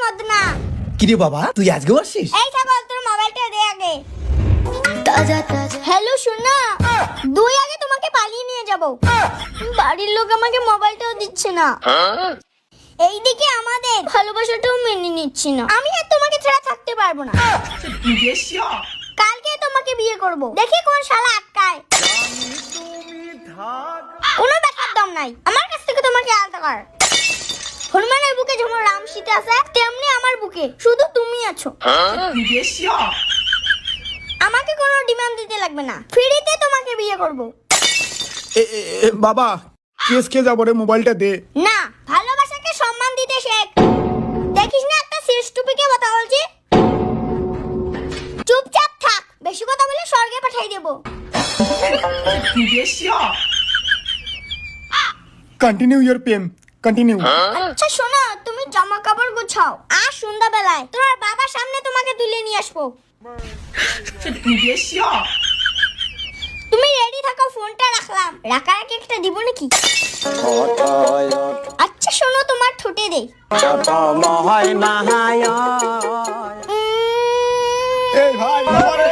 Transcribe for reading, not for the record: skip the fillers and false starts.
বদনা। কিরে বাবা, তুই আজকেও আসছিস? এই ছাগল, তোর মোবাইলটা দে আগে। হ্যালো সোনা, দুই আগে তোমাকে পালিয়ে নিয়ে যাব। বাড়ির লোক আমাকে মোবাইলটাও দিচ্ছে না। এইদিকে আমাদের ভালোবাসাটাও মেনে নিচ্ছি না। আমি আর তোমাকে ছাড়া থাকতে পারবো না। কালকে তোমাকে বিয়ে করব, দেখি কোন শালা আটকায়। কোনো ব্যাপার দম নাই আমার কাছ থেকে তোমাকে আলাদা কর। হনুমানের বুকে যেমন রাম সীতা আছে, তেমনি আমার বুকে শুধু তুমি আছো। আমাকে কোনো ডিমান্ড দিতে লাগবে না, ফ্রিতে তোমাকে বিয়ে করব। বাবা, কেসকে যাবো রে, মোবাইলটা দে। না, ভালোবাসাকে সম্মান দিতে শেখ। দেখিস না একটা শেষ টুপিকে কথা বলছি। চুপচাপ থাক, বেশি কথা বলে স্বর্গে পাঠাই দেব। Continue your pen, continue. আচ্ছা শোনো, তুমি জামা কাপড় গুছাও, আর সন্ধ্যাবেলায় তোমার বাবার সামনে তোমাকে তুলে নিয়ে আসবো। তুমি রেডি থাকো, ফোনটা রাখলাম। রাখারাখি একটা দিব নাকি? আচ্ছা শোনো, তোমার ঠোঁটে দেই। এই ভাই, বাবা রে।